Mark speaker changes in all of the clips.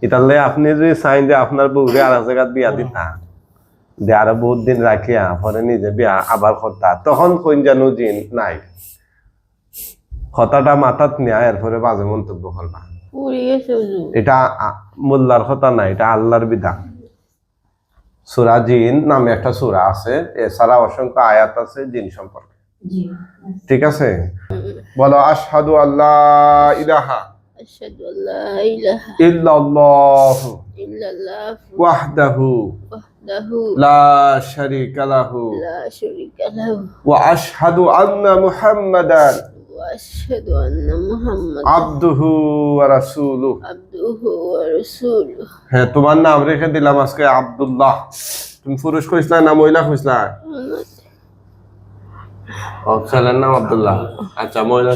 Speaker 1: ইতালে আপনি যদি চাইন যে আপনার বউরে আর এক জায়গায় বিয়া দিতা যে আরো বহুত দিন রাখিয়া পরে নিজে বিয়া আবার করতা তখন কোন জানো জিন নাই কথাটা মাথাত নিয়ে এরপরে বাজে মন্তব্য করবা এটা মোল্লার কথা না, এটা আল্লাহর বিধান। সূরা জিন নামে একটা সূরা আছে, এছাড়া অসংখ্য আয়াত আছে জিন সম্পর্কে। ঠিক আছে, বলো আশহাদু আল্লা ইলাহা ইল্লাল্লাহু ওয়াহদাহু লা শারীকা লাহু ওয়া আশহাদু আন্না মুহাম্মাদান আবদুহু ওয়া রাসূলুহু। হ্যাঁ, তোমার নাম রেখে দিলাম আজকে আব্দুল্লাহ। তুমি পুরুষ কইছলা না মহিলা কইছলা? ছেলের নাম আব্দুল্লাহ। আচ্ছা, মহিলা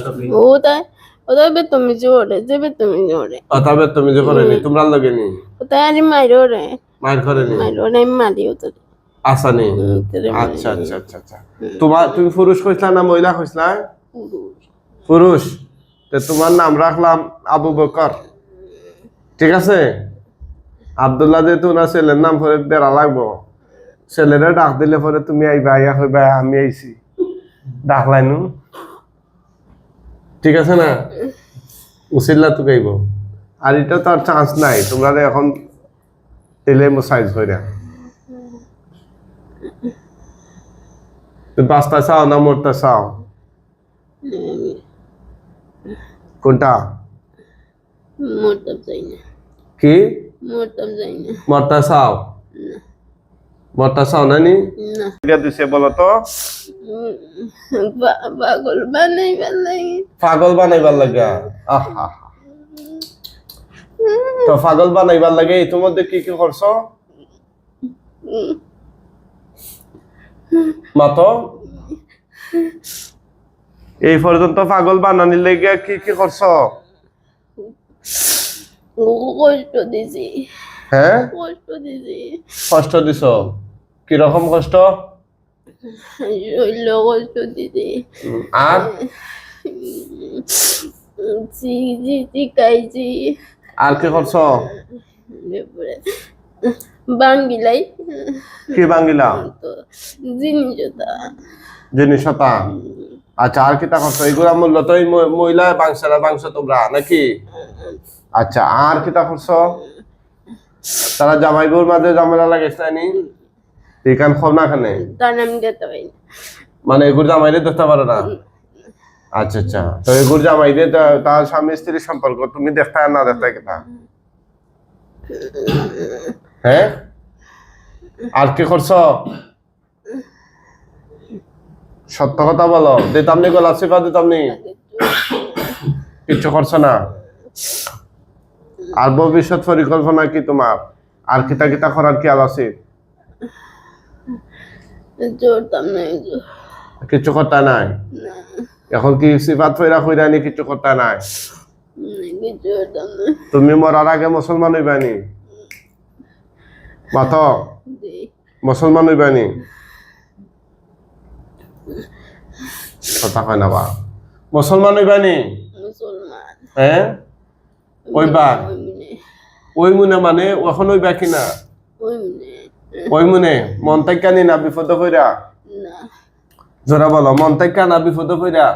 Speaker 2: তবে তুমি
Speaker 1: যে করেনি তোমরা লাগেনি মায়ের করেনি আসানি। আচ্ছা আচ্ছা আচ্ছা আচ্ছা, তুমি পুরুষ কইছলা না মহিলা কইছলা? পুরুষ। তোমার নাম রাখলাম আবু বকর। ঠিক আছে, আব্দুল্লাহ যেহেতু না ছেলের নাম পরে বেড়া লাগবো, ছেলেরা ডাক দিলে পরে তুমি আইবা, আইয়া হইবা আমি আইছি, ডাকলাইনু। ঠিক আছে না, উচিল্লা তো গাইব। আর এটা তো আর চান্স নাই, তোমরা এখন তেলে সাইজ হয়ে না। তুমি বাঁচতে চাও না মরতে চাও? কোনটা? কি মরতে চাও? মরতে চাও না নি? দিছে বলো তো। পাগল বানাইবার লাগে। তো পাগল বানাইবার লাগে ইতিমধ্যে কি কি করছো? মাতো এই পর্যন্ত পাগল বানানির লেগে কি কি করছো?
Speaker 2: কষ্ট দিছি।
Speaker 1: হ্যাঁ,
Speaker 2: কষ্ট দিছি।
Speaker 1: কষ্ট দিছ? কিরকম কষ্ট?
Speaker 2: শৈল কষ্ট দিছি।
Speaker 1: আর
Speaker 2: শিখাইছি।
Speaker 1: আর কি করছো?
Speaker 2: বাঙ্গিলাই।
Speaker 1: কি বাঙ্গিলা? জিনিসটা। আচ্ছা, আর কিটা করছো? এগুলা মূলত মহিলা বাংশারা বাংশ তোমরা নাকি? আচ্ছা, আর কিটা করছো? তারা জামাই বউর মাঝে ঝামেলা লাগাইছ না নি? এখান খব না খানে মানে এগুলো জামাইরে দেখতে পারো না? আচ্ছা আচ্ছা, তো এগুলো জামাইরে তার স্বামী স্ত্রীর সম্পর্ক তুমি দেখতে না দেখতে কেটা? হ্যাঁ, আর কি করছো? সত্য কথা বলো। দিতাম নি গলা চিপা দিতাম নি? কিচ্ছু করছো না? আর ভবিষ্যৎ পরিকল্পনা কি তোমার? আর কিতা কিতা করার কি আছে? কিছু করতে নাই? এখন কি সিফাত ফেরা কইরা নি? কিছু করতে নাই? তুমি মরার আগে মুসলমান হইবানি? মাত মুসলমান হইবানি? কথা কয় না বা, মুসলমান হইবানি? হ্যাঁ, ওইবা। ওই মনে মানে এখন ওইবা কিনা? ওই মনে মন তাইকা নি না বিপদ কইরা? জোরা বলো, মন তাইকা না বিপদ কইরা?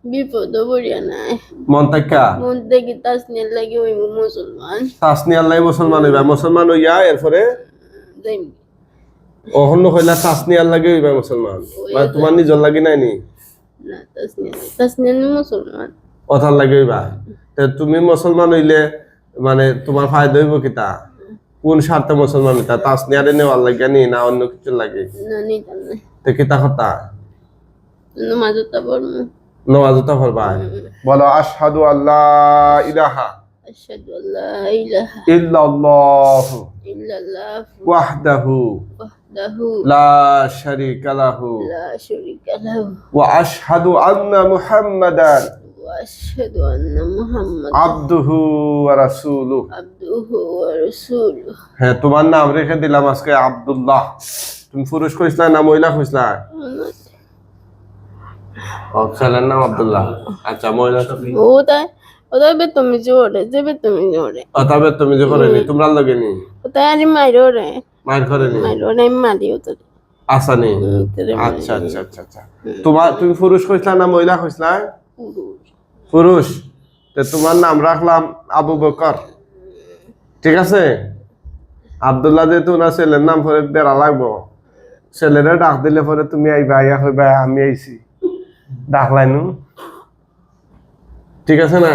Speaker 2: বিপদ পড়িয়া নাই।
Speaker 1: মন তাইকা
Speaker 2: মন থেকে তাসনিয়ার লাগি ওই মুসলমান।
Speaker 1: তাসনিয়ার লাগি মুসলমান হইবা। মুসলমান হইয়া এরপরে
Speaker 2: যাইম
Speaker 1: অহন্য কইলা তাসনিয়ার লাগি হইবা মুসলমান। মানে তোমার নিজর লাগি নাই নি?
Speaker 2: না, তাসনিয়ার মুসলমান।
Speaker 1: ওথার লাগি হইবা। তে তুমি মুসলমান হইলে মানে তোমার ফায়দা হইব কিতা? কোন স্বার্থে মুসলমান হইতা? তাসনিয়ারে নেওয়ার লাগে নি না অন্য কিছু লাগে?
Speaker 2: না, নিতাম না।
Speaker 1: তে কিতা কথা?
Speaker 2: নামাজটা পড়মু।
Speaker 1: নামাজটা পড়বা। বলো আশহাদু আল্লা ইলাহা
Speaker 2: আশহাদু আল্লা ইলাহা
Speaker 1: ইল্লাল্লাহু ওয়াহদাহু লা শারীকা লাহু ওয়া আশহাদু আন্না মুহাম্মাদান আবদুহু ওয়া রাসূলুহু। হ্যাঁ, তোমার নাম রেখে দিলাম আজকে আব্দুল্লাহ। তুমি পুরুষ কইছলা না মহিলা কইছলা? ছেলের নাম আব্দুল্লাহ। আচ্ছা, মহিলা?
Speaker 2: ওদের তুমি জোরে যাবে তুমি জোরে
Speaker 1: তবে তুমি যে করেনি তোমরা লগে নি
Speaker 2: ওটা আরে মাইরো রে
Speaker 1: মার করেনি
Speaker 2: মাইরো রে মারিও তো
Speaker 1: আসানি আচ্ছা আচ্ছা আচ্ছা আচ্ছা তুমি পুরুষ কইছলা না মহিলা কইছলা পুরুষ তো তোমার নাম রাখলাম আবু বকর ঠিক আছে আব্দুল্লাহ যেহেতু না ছেলের নাম পরে বেড়া লাগবো ছেলেরা ডাক দিলে পরে তুমি আইবা আইয়া কইবা আমি আইছি ডাকলাইনু ঠিক আছে না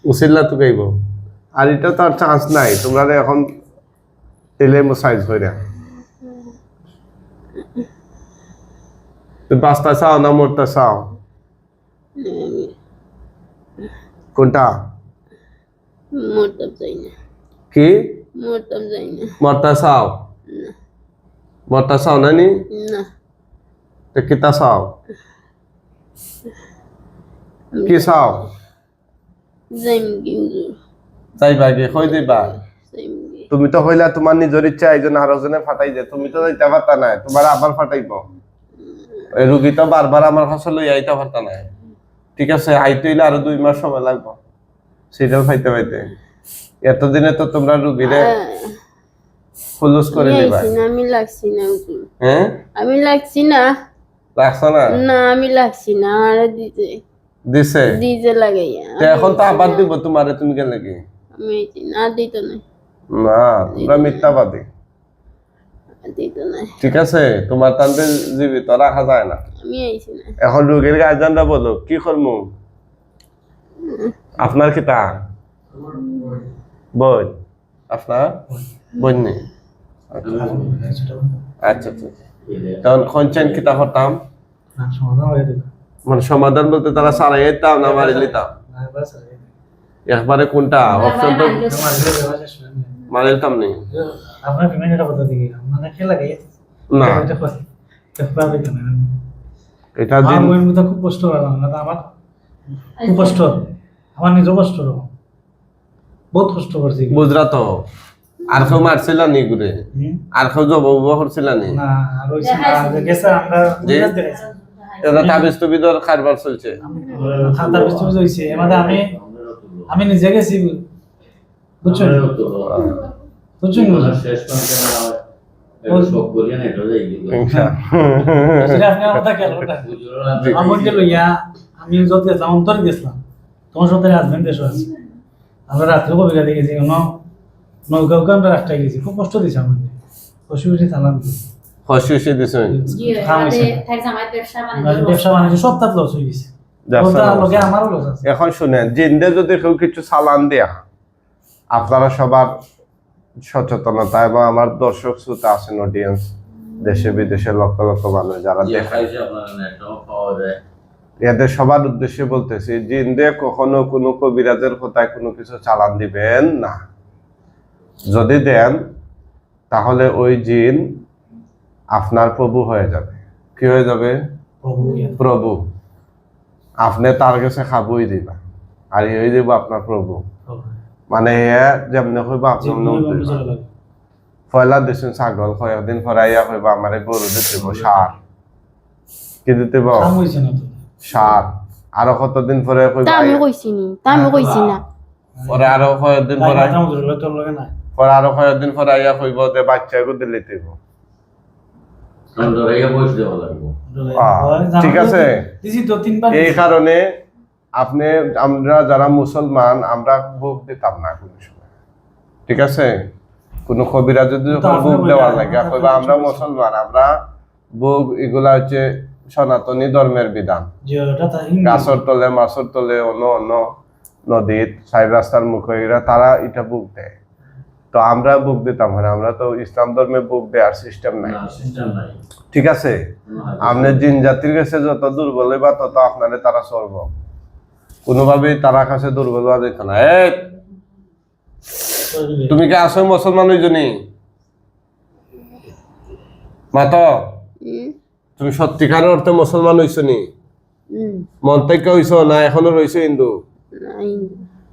Speaker 1: উসিল্লা তো গাইব আর এটা তো আর চান্স নাই তোমরা এখন তেলে সাইজ হয়ে তুমি বাঁচতে চাও না মরতে চাও কোনটা
Speaker 2: মরতাম যাই না
Speaker 1: কি
Speaker 2: মরতাম যাই না
Speaker 1: মরতে চাও মরতে চাও না নি
Speaker 2: না
Speaker 1: তো কিতা চাও কি চাও
Speaker 2: যাইম কি হুজুর
Speaker 1: যাইবা কি কই দিবা
Speaker 2: যাইম কি
Speaker 1: তুমি তো হইলা তোমার নিজের ইচ্ছা একজন আরো জনে ফাটাই দে তুমি তো যাইতে পারতা না তোমার আবার ফাটাইব ওই রুগী তো বারবার আমার কাছে লই আইতে পারতা না ঠিক আছে আইতে হইলে আরো 2 মাস সময় লাগবে সেটাও খাইতে পাইতে এতদিনে তো তোমরা রুগীরে খুলুস করে নিবা
Speaker 2: আমি লাগছি না হুজুর
Speaker 1: হ্যাঁ
Speaker 2: আমি লাগছি না
Speaker 1: লাগছ না
Speaker 2: না আমি লাগছি না আর
Speaker 1: দিছে
Speaker 2: ডিজে লাগাইয়া
Speaker 1: তো এখন তো আবার দিব তোমারে তুমি কেন লাগি
Speaker 2: আমি না দিত না
Speaker 1: না তোমরা মিথ্যাবাদী
Speaker 2: দিত না
Speaker 1: ঠিক আছে তোমার তান্তে জীবিত রাখা যায় না
Speaker 2: আমি আইছি না
Speaker 1: এখন রোগীর গার্জেনরা বলো কি করবো আপনার কিতা বোন আপনার বোন নেই আচ্ছা আচ্ছা তখন খনচেন কিতা করতাম মানে সমাধান বলতে তারা সারাই যেতাম না মারি লিতাম একবারে কোনটা অপশন তো মারি লিতাম নেই
Speaker 3: আপনার ফ্যামিলিটা কথা দিকে মানে খেলা গাই
Speaker 1: না এটা দিন
Speaker 3: আমার মধ্যে খুব কষ্ট হয় না আমার খুব কষ্ট আমার নিজের কষ্ট বহুত কষ্ট করছি
Speaker 1: বুঝরা তো আর কেউ মারছিল নি ঘুরে আর কেউ জব করছিল নি
Speaker 3: না আর ওই গেছে আমরা
Speaker 1: এটা তাবিজ তুবিদর কারবার চলছে
Speaker 3: খাতার পিছু হইছে মানে আমি নিজে গেছি বুঝছেন বুঝছেন
Speaker 4: শেষ পর্যন্ত সব করিয়া না এটা যাই
Speaker 3: সেটা আপনি কথা কেন আমাকে লইয়া আমি যত অন্তরে গেছিলাম তোমার সাথে হাজবেন্ড দেশ আছে আমরা রাত্রে কবিতা দেখেছি নৌকা আমরা রাস্তায় গেছি খুব কষ্ট দিয়েছে আমাকে অসুবিধা চালান
Speaker 1: খুশি খুশি দিছে
Speaker 3: ব্যবসা বাণিজ্য সব তার লস হয়ে গেছে আমারও লস আছে
Speaker 1: এখন শুনেন জিন্দে যদি কেউ কিছু চালান দেয়া আপনারা সবার সচেতনতা এবং আমার দর্শক শ্রোতা আছেন অডিয়েন্স দেশে বিদেশে লক্ষ লক্ষ মানুষ যারা দেখেন এদের সবার উদ্দেশ্যে বলতেছি জিন্দে কখনো কোনো কবিরাজের কথায় কোনো কিছু চালান দিবেন না যদি দেন তাহলে ওই জিন আপনার প্রভু হয়ে যাবে কি হয়ে যাবে প্রভু আপনি তার কাছে খাবই দিবা আর এই দিব আপনার প্রভু মানে যেমনি হইব আপনার পয়লা দিছেন ছাগল কয়েকদিন ফরাইয়া হইব আমার গরু দিতে সার কি দিতে সার আরো কতদিন পরে
Speaker 2: আমি কইছি নি না
Speaker 1: পরে আরো কয়েকদিন পরে আরো কয়েকদিন ফরাইয়া হইব যে বাচ্চা গো দিলে দিব ঠিক আছে এই কারণে আপনি আমরা যারা মুসলমান আমরা বুক দিতাম না কোনো সময় ঠিক আছে কোনো কবিরা যদি বুক দেওয়া লাগে বা আমরা মুসলমান আমরা বুক এগুলা হচ্ছে সনাতনী ধর্মের বিধান গাছর তলে মাছর তলে অন্য অন্য নদীর সাইড রাস্তার মুখে এরা তারা এটা বুক দেয় তো আমরা বুক দিতাম না আমরা তো ইসলাম ধর্মে বুক দেওয়ার সিস্টেম নাই ঠিক আছে আপনি জিন জাতির কাছে যত দুর্বল বা তত আপনাদের তারা সর্ব কোনোভাবেই তারা কাছে দুর্বল হওয়া দেখো না তুমি কি আসো মুসলমান হইজনি মাত তুমি সত্যিকারের অর্থে মুসলমান হইছো নি মন থেকে হইছো না এখনো রইছো হিন্দু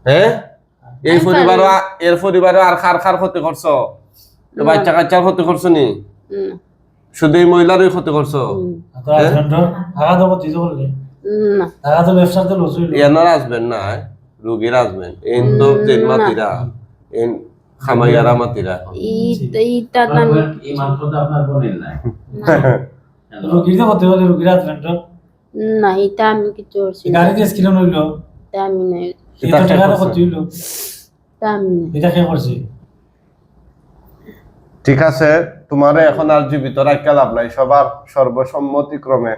Speaker 1: হ্যাঁ এর পরিবারও আর খার ক্ষতি করছো বাচ্চা কাচ্চার ক্ষতি করছো নি শুধু এই মহিলারই ক্ষতি করছো এনার আসবেন না রুগীর হাজবেন্ড এন তো জেন মাতিরা এন খামাইয়ারা মাতিরা
Speaker 2: ইটা আমি
Speaker 4: এই মাত্রটা আপনার বোনের নাই
Speaker 3: রোগীর যে হতে হলে রোগীর হাজবেন্ডর
Speaker 2: না এটা আমি কিছু করছি না
Speaker 3: গাড়ি দিয়ে স্কিল নইলো
Speaker 2: এটা আমি নাই
Speaker 3: এটা টাকাটা কত হইলো
Speaker 2: এটা আমি নাই
Speaker 3: এটা কে করছে
Speaker 1: ঠিক আছে তোমারে এখন আর জীবিত রাখা লাভ নাই সবার সর্বসম্মতিক্রমে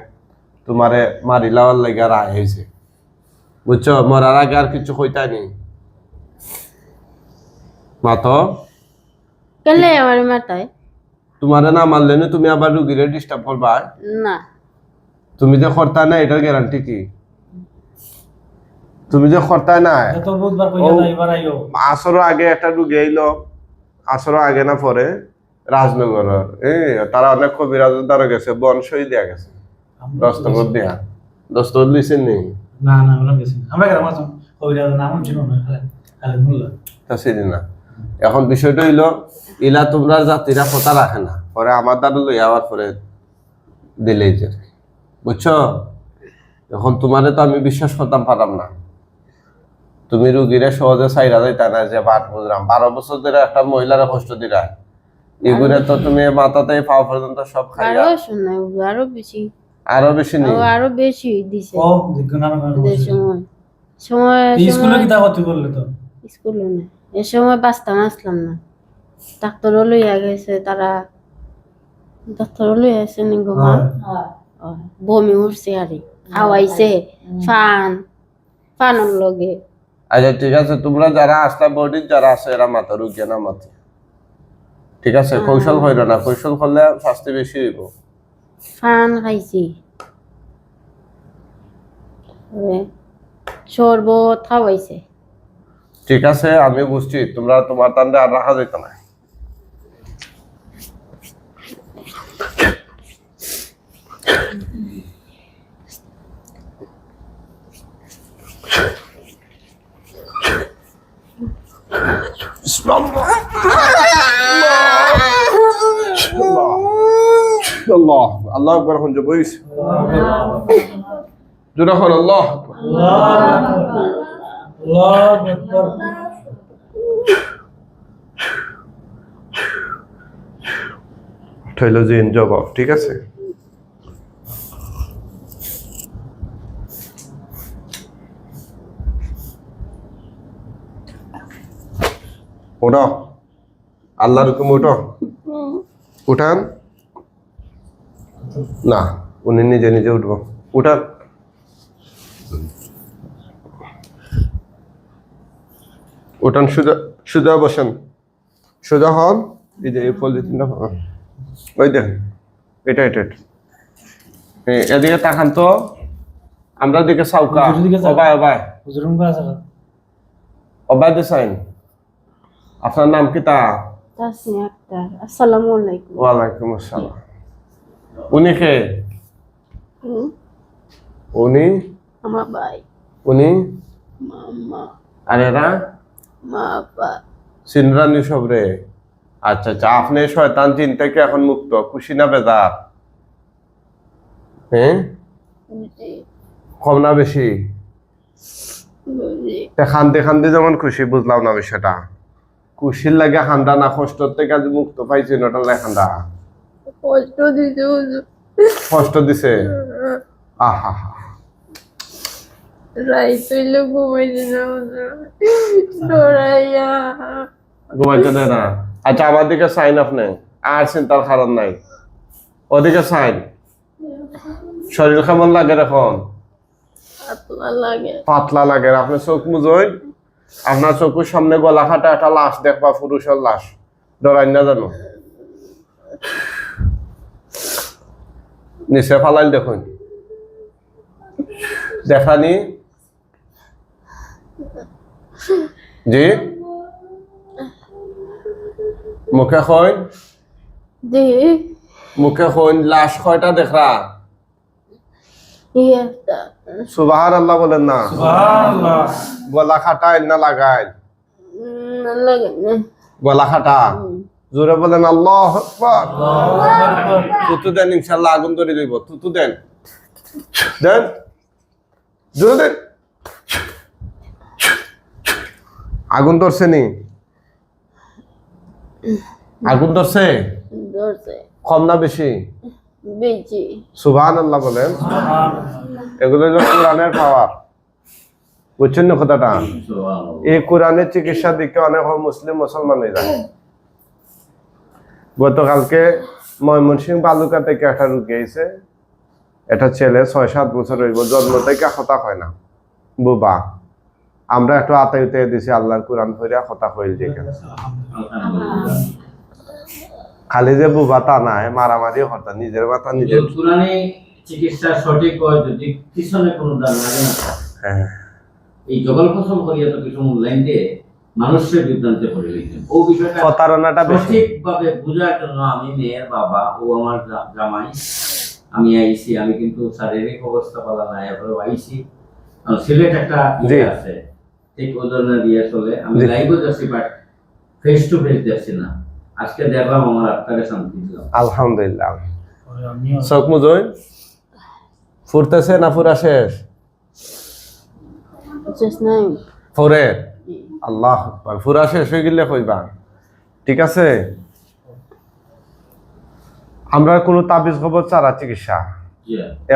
Speaker 1: তোমারে মারি লাওয়ার লাগে রায় হয়েছে বুঝছো মরার আগে আর কিছু কইতাই নেই মাতো
Speaker 2: কেলে আমার মাথায়
Speaker 1: তোমারে না মারলে না তুমি আবার রুগীরে ডিস্টার্ব করবা
Speaker 2: না
Speaker 1: তুমি যে করতা না এটার গ্যারান্টি কি তুমি যে করতা না
Speaker 3: এত বুধবার কইয়া না এবার আইও
Speaker 1: আসরও আগে একটা রুগী আইলো আসরও আগে না পরে রাজনগর তারা অনেক কবিরাজের দ্বারা গেছে বনসই দেয়া গেছে দস্তখত দেয়া দস্তখত লিছেন নেই
Speaker 3: না না বললাম গেছি আমরা গ্রাম আছো কবিরা নাম ছিল না খালি মোল্লা
Speaker 1: তা সেদিন না এখন বিষয়টা হইলো ইলা তোমরা জাতিরা কথা রাখে না পরে আমার দ্বারা লই আবার পরে দিলেই যে বুঝছো এখন তোমারে তো আমি বিশ্বাস করতাম পারলাম না তুমি রুগীরে সহজে চাইরা যাইতা না যে বাট বুঝলাম 12 বছর ধরে একটা মহিলার কষ্ট দিলা এগুলো তো তুমি মাথাতে পাও পর্যন্ত সব খাইয়া
Speaker 2: আরো শোনা আরো বেশি
Speaker 1: আরো বেশি নেই
Speaker 2: আরো বেশি দিছে
Speaker 3: ও জিজ্ঞাসা না
Speaker 2: ওদের সময় সময়
Speaker 3: স্কুলে কি তা করতে বললে তো
Speaker 2: স্কুলে না এ সময় বাঁচতাম আসলাম না ডাক্তারও লইয়া গেছে তারা ডাক্তারও লইয়া গেছে নি গো মা বমি উঠছে আরে খাওয়াইছে ফানের লগে
Speaker 1: আচ্ছা ঠিক আছে তোমরা যারা আসলা বডির যারা আছে এরা মাথা রুগিয়া না মাথা ঠিক আছে কৌশল হইল না কৌশল করলে শাস্তি বেশি হইব
Speaker 2: ফান খাইছি শরবত খাওয়াইছে
Speaker 1: ঠিক আছে আমি বুঝছি তোমরা তোমার তান্ডে আর রাখা যেত না আল্লাহ আল্লাহ আকবার এখন যে বইস যখন আল্লাহ
Speaker 3: আল্লাহু আকবার
Speaker 1: ঠইল জিন জবাব ঠিক আছে ওঠো আল্লাহর হুকুম ওঠো উঠান না উনি নিজে নিজে উঠবো উঠান উঠান সোজা সোজা বসেন সোজা হন এই যে এই পলিথিনটা ওই দেখেন এটা এটা এটা। এদিকে তাকান তো আমরা দিকে সাউকা
Speaker 3: এদিকে তাকান।
Speaker 1: অবাই অবাই
Speaker 3: হুজুরুম কা আছে
Speaker 1: অবাই দেসাইন আপনার নাম কি তা
Speaker 2: তাসমিয়া আক্তার আসসালামু আলাইকুম
Speaker 1: ওয়ালাইকুম আসসালাম উনি কে
Speaker 2: হুম,
Speaker 1: উনি
Speaker 2: আমার ভাই
Speaker 1: উনি
Speaker 2: মামা
Speaker 1: আর এরা
Speaker 2: মা বাবা
Speaker 1: সিনরানি সব রে আচ্ছা আচ্ছা আপনি শয়তান জিন থেকে এখন মুক্ত খুশি না বেজার হ্যাঁ
Speaker 2: বুঝি
Speaker 1: কম না বেশি
Speaker 2: বুঝি
Speaker 1: তা খান্দে খান্দে যেমন খুশি বুঝলাম না বিষয়টা খুশির লাগে খান্দা না কষ্টর থেকে আজ মুক্ত পাইছি ওটা লাগে খান্দা
Speaker 2: কষ্ট দিতে হুজুর
Speaker 1: কষ্ট দিছে আহা হা
Speaker 2: রাইত হইলে ঘুমাইছি না হুজুর ডরাইয়া
Speaker 1: ঘুমাইতে দেয় না আচ্ছা আমার দিকে সাইন আপনি আর চিন্তার কারণ নাই ওদিকে সাইন শরীর কেমন লাগে এখন
Speaker 2: পাতলা লাগে
Speaker 1: পাতলা লাগে আপনি চোখ মুজোই আপনার চোখের সামনে গলা কাটা একটা লাশ দেখবা পুরুষের লাশ ডরাই না জানো নিচে ফালাই দেখুন দেখানি জি মুখে কইন
Speaker 2: দে
Speaker 1: মুখে কইন লাশ কয়টা দেখরা
Speaker 2: একটা
Speaker 1: সুবহান আল্লাহ বলেন না
Speaker 3: সুবহানাল্লাহ
Speaker 1: গলা খাটাই না লাগাই
Speaker 2: না লাগে না
Speaker 1: গলা খাটা জোরে বলেন আল্লাহ আকবার
Speaker 3: আল্লাহু আকবার
Speaker 1: তুতু দেন ইনশাআল্লাহ আগুন ধরে দিব তুতু দেন দেন জোরে দেন আগুন ধরছে নি? আগুন ধরছে?
Speaker 2: ধরছে
Speaker 1: কম না বেশি?
Speaker 2: বেশি।
Speaker 1: সুবহানাল্লাহ বলেন। এগুলো হলো কোরআনের পাওয়ার, বুঝছেন না কথাটা? এই কোরআনের চিকিৎসা দিকে অনেক মুসলিম মুসলমান হয়ে যায়। গতকালকে ময়মনসিংহ বালুকা থেকে একটা রুগী আইছে, এটা ছেলে 6-7 বছর হইব, জন্ম থেকে কথা হয় না, বুবা। আমরা একটু আতাইতে দিছি, আল্লাহর কোরআন পড়িয়া কথা হইল যেখানে। খালি যে বুবা তা নাই, মারামারি হতা, নিজের মাথা নিজের।
Speaker 4: কোরআনে চিকিৎসা সঠিক হয় যদি পিছনে কোনো দান লাগে না।
Speaker 1: হ্যাঁ,
Speaker 4: এই জগল ফসল করিয়া তো কিছু লাইন দিয়ে মানুষের বিভ্রান্তি করে লিখছেন। ও বিষয়টা
Speaker 1: প্রতারণাটা বেশি।
Speaker 4: সঠিকভাবে বোঝার জন্য আমি মেয়ের বাবা, ও আমার জামাই, আমি আইছি, আমি কিন্তু শারীরিক অবস্থা পালা নাই, এরপরে আইছি। সিলেট একটা ইয়ে আছে, ঠিক ওই ধরনের ইয়ে চলে। আমি লাইভও যাচ্ছি, বাট ফেস টু ফেস যাচ্ছি না। আজকে দেখলাম, আমার আত্মারে শান্তি দিল।
Speaker 1: আলহামদুলিল্লাহ।
Speaker 3: আমিও
Speaker 1: চোখ মুজুন ফুরতেছে না ফুরা শেষ?
Speaker 2: Just নাই।
Speaker 1: ফুরে? আল্লাহ আকবার। ফুরা শেষ হয়ে গেলে কইবা, ঠিক আছে? আমরা কোনো তাবিজ খবর ছাড়া চিকিৎসা,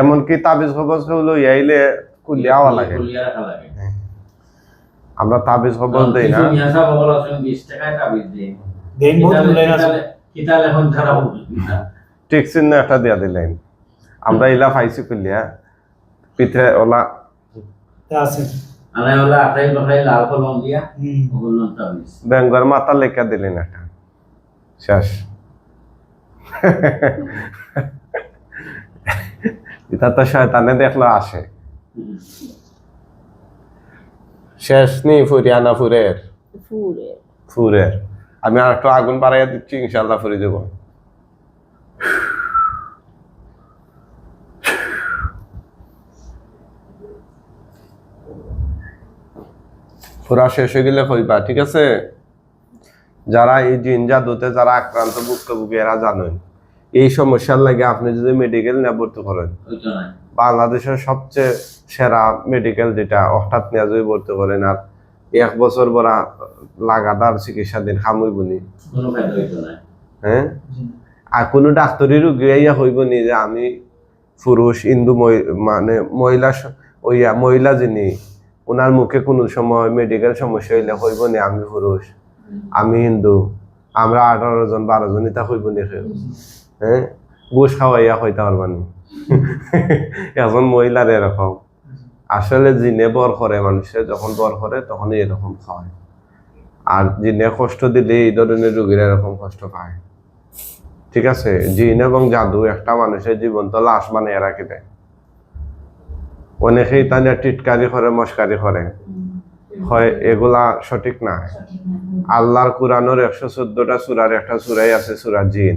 Speaker 1: এমনকি তাবিজ খবর হলো আইলে কুলিয়া হওয়া লাগে। আমরা তাবিজ খবর দেই না।
Speaker 4: মিয়া সাহেব বলেছেন 20 টাকায় তাবিজ দেই।
Speaker 3: দেন বহুত লাইন আছে।
Speaker 4: কিতাল এখন ধারা
Speaker 1: ঠিক চিহ্ন একটা দিয়া দিলেন। আমরা ইলা পাইছি কুলিয়া পিঠে ওলা
Speaker 3: আছে।
Speaker 4: আনাই ওলা আটাই বখাই লাল কলম দিয়া ওগুলো তাবিজ
Speaker 1: বেঙ্গর মাথা লেখা দিলেন একটা, শেষ। এটা তো শয়তানে দেখলো আসে। শেষ নি ফুরিয়ানা ফুরের
Speaker 2: ফুরে।
Speaker 1: ফুরের। আমি আর একটু আগুন বাড়াইয়া দিচ্ছি, ইনশাল্লাহ ফুরি দেব। ফুরা শেষ হয়ে গেলে কইবা, ঠিক আছে? যারা এই জিন জাদুতে যারা আক্রান্ত ভুক্তভোগী এরা জানেন এই সমস্যার লাগে আপনি যদি মেডিকেল নিয়ে ভর্তি করেন, বাংলাদেশের সবচেয়ে সেরা মেডিকেল যেটা, হঠাৎ নিয়ে যদি ভর্তি করেন আর 1 বছর বড়া লাগাতার চিকিৎসা দিন খামই বুনি, হ্যাঁ? আর কোনো ডাক্তারি রোগী ইয়া হইব নি যে আমি পুরুষ হিন্দু, মানে মহিলা যিনি, ওনার মুখে কোনো সময় মেডিকেল সমস্যা হইলে হইব নি আমি পুরুষ, আমি হিন্দু, আমরা 18 জন 12 জন এটা হইব নি? হ্যাঁ, গোশ খাওয়াইয়া হইতে পারবানি। এখন মহিলার এরকম। আসলে জিনে বর করে, মানুষের যখন বর করে তখন এরকম খাওয়ায়। আর জিনে কষ্ট দিলে এই ধরনের রোগীরা এরকম কষ্ট পায়, ঠিক আছে? জিন এবং জাদু একটা মানুষের জীবন্ত লাশ বানিয়ে রাখি দেয়। অনেকেই তা নিয়ে টিটকারি করে, মস্কারি করে, হয় এগুলা সঠিক না। আল্লাহর কোরআনের 114টা সূরার একটা সূরাই আছে সূরা জিন,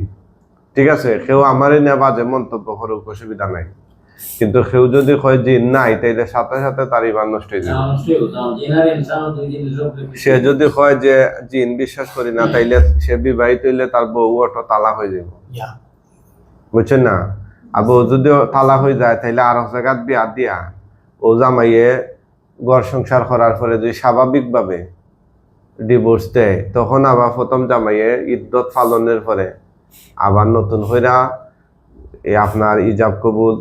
Speaker 1: ঠিক আছে? কেউ আমারই না বাজে মন্তব্য করুক, অসুবিধা নাই, কিন্তু কেউ যদি কয় জিন নাই তাইলে সাথে সাথে তার ঈমান নষ্ট হয়ে যাবে। সে যদি কয় যে জিন বিশ্বাস করি না, তাইলে সে বিবাহিত হইলে তার বউ অটো তালাক হয়ে যাবে, বুঝছেন না? আর বউ যদি তালাক হয়ে যায় তাইলে আর জায়গায় বিয়া দিয়া ও জামাইয়ে ঘর সংসার করার পরে যদি স্বাভাবিকভাবে ডিভোর্স দেয়, তখন আবার প্রথম জামাইয়ে ইদ্যত পালনের পরে আবার নতুন হইরা এই আপনার ইজাব কবুল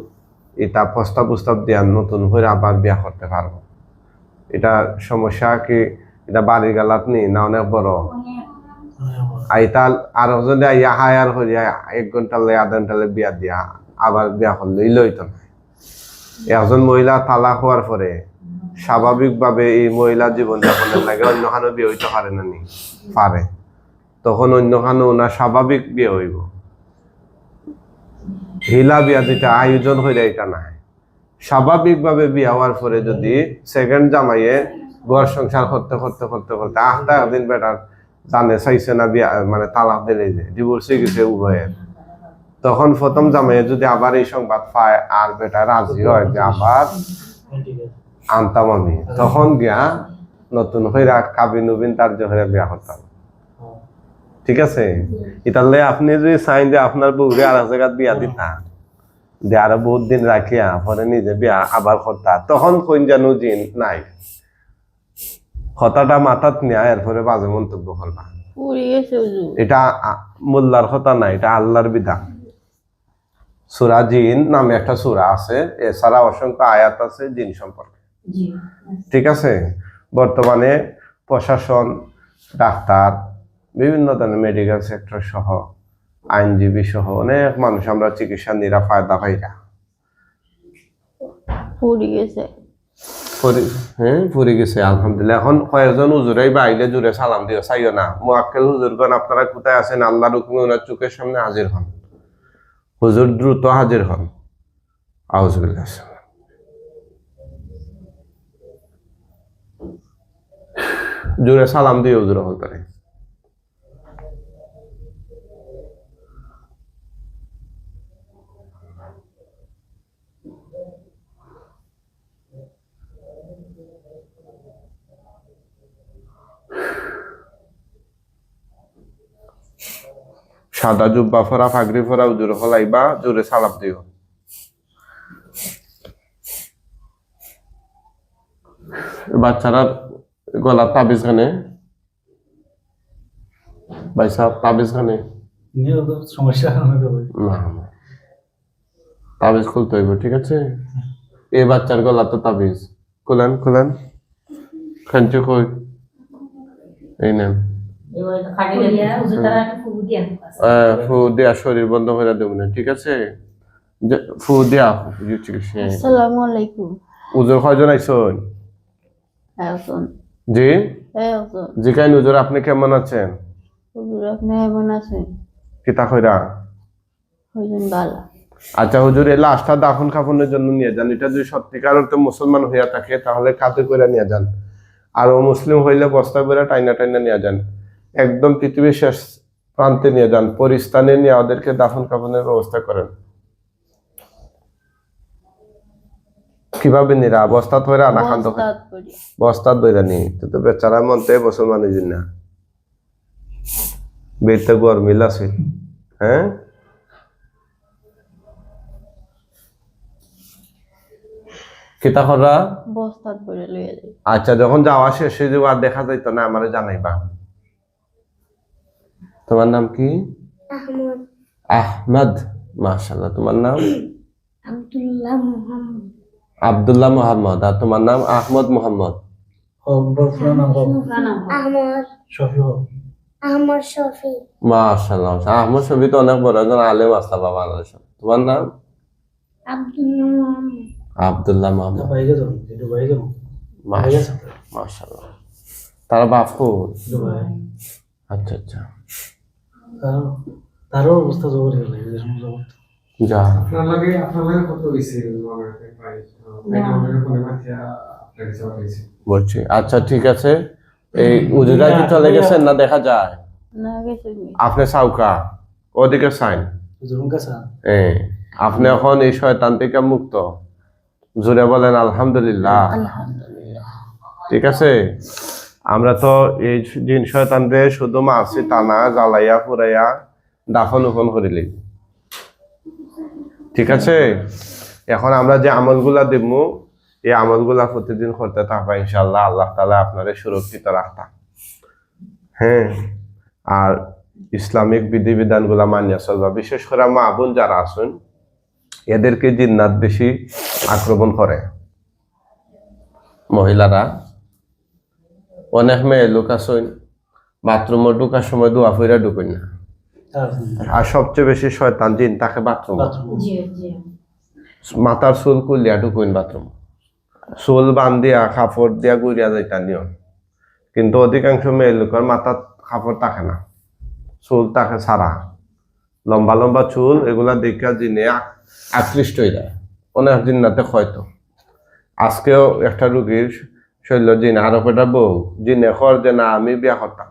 Speaker 1: এটা প্রস্তাব দেওয়ার নতুন হইরা আবার বিয়া করতে পারবো। এটা সমস্যা কি? এটা বাড়ির গালাত নেই না, অনেক বড়। আইতাল আর যদি আইয়া হায়ার হইয়া 1 ঘন্টা লে 1/2 ঘন্টা লে বিয়া দিয়া আবার বিয়া করলে লইতো না। একজন মহিলা তালাক হওয়ার পরে স্বাভাবিকভাবে এই মহিলা জীবনযাপনের লাগে অন্য খানো বিয়ে হইতে পারে না, নি পারে, তখন অন্য খানো ওনার স্বাভাবিক বিয়ে হইব। হিলা বিয়া যেটা আয়োজন হইলে এটা নাই, স্বাভাবিকভাবে বিয়ে হওয়ার পরে যদি সেকেন্ড জামাইয়ে ঘর সংসার করতে করতে করতে করতে 8টা দিন বেটার জানে চাইছে না, বিয়া মানে তালাক দিলে যে ডিভোর্স হয়ে গেছে উভয়ের, তখন প্রথম জামাইয়ে যদি আবার এই সংবাদ পায় আর বেটা রাজি হয় যে আবার আনতাম আমি, তখন গিয়া নতুন হইরা কাবিন উবিন তার যে হইরা বিয়া করতাম, ঠিক আছে? ইতালে আপনি যদি চাইন যে আপনার বউরে আর এক জায়গায় বিয়া দিতা যে আরো বহুত দিন রাখিয়া পরে নিজে বিয়া আবার করতা, তখন কোন জানো জিন নাই, কথাটা মাথাত নিয়ে এরপরে বাজে মন্তব্য করবা।
Speaker 2: পুড়ে গেছে হুজুর।
Speaker 1: এটা মোল্লার কথা না, এটা আল্লাহর বিধান। সূরা জিন নামে একটা সূরা আছে, এছাড়া অসংখ্য আয়াত আছে জিন সম্পর্কে। ঠিক আছে, বর্তমানে প্রশাসন, ডাক্তার, বিভিন্ন ধরনের মেডিকেল সেক্টর সহ আইনজীবী সহ অনেক মানুষ আমরা চিকিৎসা নিরা ফায়দা পাইরা।
Speaker 2: পুড়ে গেছে।
Speaker 1: হ্যাঁ পুরে গেছে আলহামদুলিল্লাহ। এখন কয়েকজন হুজুরাই বাইরে জুড়ে সালাম দিও, চাইও না। মুআক্কেল হুজুরগণ আপনারা কোথায় আছেন, আল্লাহর হুকুমে ওনার চোখের সামনে হাজির হন। হুজুর দ্রুত হাজির হন। আউযুবিল্লাহ। জুড়ে সালাম দিও হুজুর হল তারে। সাদা জুব্বা ফরা, ফাগরি ফরা হুজুর হলাইবা, জোরে সালাম দিও। বাচ্চারা গলা তাবিজ গানে, ভাই সাহেব তাবিজ গানে
Speaker 3: নিয়ে তো সমস্যা হবে।
Speaker 1: না, তাবিজ খুলতে হইব, ঠিক আছে? এই বাচ্চার গলা তো তাবিজ খুলেন, খুলেন খাঞ্চে কই, এই নেন। ফু দিয়া শরীর বন্ধ করে দেব না, ঠিক আছে? ফু দিয়া চিকিৎসা।
Speaker 2: আসসালামু আলাইকুম।
Speaker 1: উজুর কয়জন আইসন?
Speaker 2: একজন।
Speaker 1: জি
Speaker 2: একজন।
Speaker 1: জি কাইন হুজুর, আপনি কেমন আছেন?
Speaker 2: হুজুর আপনি কেমন আছেন?
Speaker 1: কিতা কইরা?
Speaker 2: হইলেন ভালো।
Speaker 1: আচ্ছা হুজুর, এই লাশটা দাফন কাফনের জন্য নিয়ে যান। এটা যদি সত্যিকার অর্থে মুসলমান হইয়া থাকে তাহলে কাঁধে করে নিয়ে যান, আর ও মুসলিম হইলে বস্তা করে টাইনা টাইনা নিয়ে যান, একদম পৃথিবীর শেষ প্রান্তে নিয়ে যান, পরিস্থানে নিয়ে ওদেরকে দাফন কাফনের ব্যবস্থা করেন। কিভাবে নিরা? বস্তা ধরে আনা খান্ত, বস্তা ধরে নি তো বেচারা মনতে মুসলমানের জন্য বেরতে গরমিল আছে। হ্যাঁ কিতা করা?
Speaker 2: বস্তাত ভরে লইয়া যাই।
Speaker 1: আচ্ছা, যখন যাওয়া শেষ হয়ে যাবে আর দেখা যাইতো না, আমারে জানাইবা। তোমার নাম কি?
Speaker 5: আহমদ।
Speaker 1: আহমদ, মাশাআল্লাহ। তোমার নাম?
Speaker 5: আব্দুল্লাহ মুহাম্মদ।
Speaker 1: আব্দুল্লাহ মোহাম্মদ। আর তোমার নাম? আহমদ মোহাম্মদ।
Speaker 5: আহমদ আহমদ শফি।
Speaker 1: মাশাআল্লাহ, আহমদ শফি তো অনেক বড় একজন আলেম আছে বাংলাদেশে। তোমার নাম?
Speaker 5: আব্দুল্লাহ মুহাম্মদ।
Speaker 1: আব্দুল্লাহ মোহাম্মদ। মাশাআল্লাহ। তার বাপ কই? আচ্ছা আচ্ছা,
Speaker 3: তারও অবস্থা জবর হয়ে গেল।
Speaker 1: যা
Speaker 6: আপনার লাগে কত হইছে
Speaker 1: বলছি। আচ্ছা ঠিক আছে, এই উজুরা কি চলে গেছেন না দেখা যায়?
Speaker 2: না গেছে।
Speaker 1: আপনি সাউকা ওদিকে সাইন, আপনি এখন এই শয়তান থেকে মুক্ত। জোরে বলেন আলহামদুলিল্লাহ।
Speaker 2: আলহামদুলিল্লাহ।
Speaker 1: ঠিক আছে, আমরা তো এই জিন শয়তানদের শুধু মারছি তা না, জ্বালাইয়া পুরাইয়া দাফন উফন করিলি। ঠিক আছে, এখন আমরা যে আমলগুলা দেব এই আমলগুলা প্রতিদিন করতে থাকবা ইনশাআল্লাহ। আল্লাহ তাআলা আপনারে সুরক্ষিত রাখতা। হ্যাঁ, আর ইসলামিক বিধিবিধানগুলা মানিয়া চলবা। বিশেষ করে মা বোন যারা আছেন এদেরকে জিন্নাত বেশি আক্রমণ করে। মহিলারা, অনেক মেয়ে লোক আছেন বাথরুমে ঢুকার সময় দোয়া ফিরা ঢুকেন না, আর সবচেয়ে বেশি শয়তান জিন তাকে বাথরুম। মাথার চুল কুলিয়া ঢুকুন বাথরুম, চুল বান্ধিয়া কাপড় দিয়া গুড়িয়া যাইতা নিয়ম। কিন্তু অধিকাংশ মেয়ে লোকের মাথার কাপড় থাকে না, চুল তাকে ছাড়া, লম্বা লম্বা চুল। এগুলা দেখা জিনে আকৃষ্ট হয়ে যায়, অনেক জিন্নাতে হয়তো। আজকেও একটা রুগীর শৈল জিন, আরো একটা বউ জিনে খর যে না আমি বিয়া করতাম,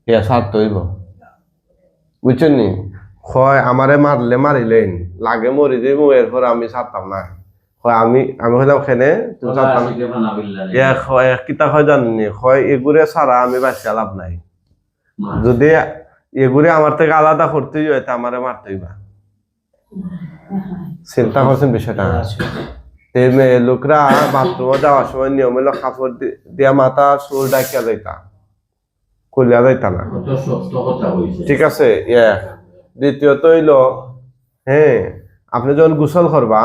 Speaker 1: ইয়া ছাড়তে হইব। বুঝছেন নি? হয় আমারে মারলে মারিলেন, লাগে মরি যাইব, এরপর আমি ছাড়তাম না। হয় আমি হইলাম খেনে তুমি ছাড়তাম। কিতা হয় জানি, হয় এগুরে ছাড়া আমি বাঁচিয়া লাভ নাই। যদি এগুরে আমার থেকে আলাদা করতেই হয় তা আমারে মারতেই বা। চিন্তা করছেন বিষয়টা? তে মেয়ে লোকরা বাথরুমে যাওয়ার সময় নিয়ম হলো কাপড় দিয়া মাথা চুল ডাকিয়া যাইতা, খুলিয়া যাইতা না।
Speaker 4: কত সত্য কথা হয়েছে।
Speaker 1: ঠিক আছে। দ্বিতীয়ত হইলো, হ্যাঁ, আপনি যখন গোসল করবা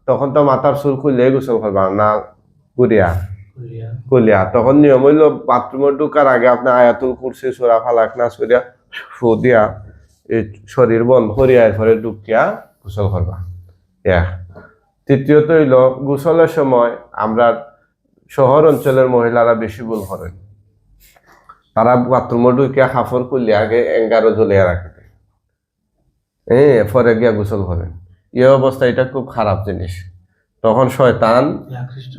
Speaker 1: তখন তো মাথার চুল খুললে গোসল করবা না, গুড়িয়া কুলিয়া। তখন নিয়ম হইলো বাথরুমে ঢুকার আগে আপনি আয়াতুল কুরসি সূরা ফালাক নাস করিয়া ফু দিয়া এই শরীর বন্ধ করিয়া এরপরে ঢুকিয়া গোসল করবা। তৃতীয়ত হইলো গোসলের সময় আমরা শহর অঞ্চলের মহিলারা বেশি ভুল করেন, তারা বাথরুমে ঢুকিয়া কাপড় খুলিয়া আগে এঙ্গারও ঝুলিয়া রাখে, পরে গিয়া গোসল করেন। এই অবস্থা, এটা খুব খারাপ জিনিস। তখন শয়তান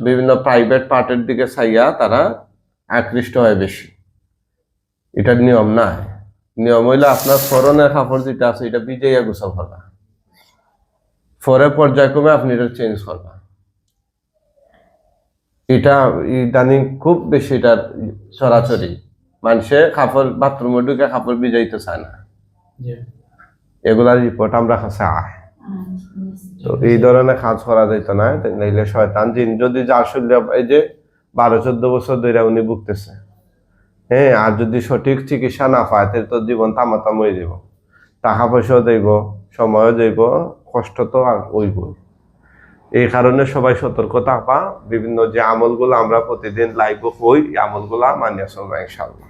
Speaker 1: বিভিন্ন প্রাইভেট পার্টের দিকে চাইয়া তারা আকৃষ্ট হয় বেশি। এটার নিয়ম না। নিয়ম হইলে আপনার ফরনের কাপড় যেটা আছে এটা ভিজাইয়া গোসল করবা, পরে পর্যায়ক্রমে আপনি এটা চেঞ্জ করবা। এটা ইদানিং খুব বেশি এটা সরাসরি মানুষে কাপড় বাথরুমে ঢুকে কাপড় ভিজাইতে চায় না, এগুলার রিপোর্ট আমরা কাছে আয়। তো এই ধরনের কাজ করা যেত না, নাইলে শয়তান জিন যদি যার শরীরে এই যে 12-14 বছর ধরে উনি ভুগতেছে, আর যদি সঠিক চিকিৎসা না পায় তাহলে তো জীবন তামাতাম হয়ে যাব, টাকা পয়সাও দেব, সময়ও দেব, কষ্ট তো আর হইব। এই কারণে সবাই সতর্ক থাকবা। বিভিন্ন যে আমলগুলো আমরা প্রতিদিন লাইভ হই, এই আমলগুলা মানিয়ে চলবা ইনশাআল্লাহ।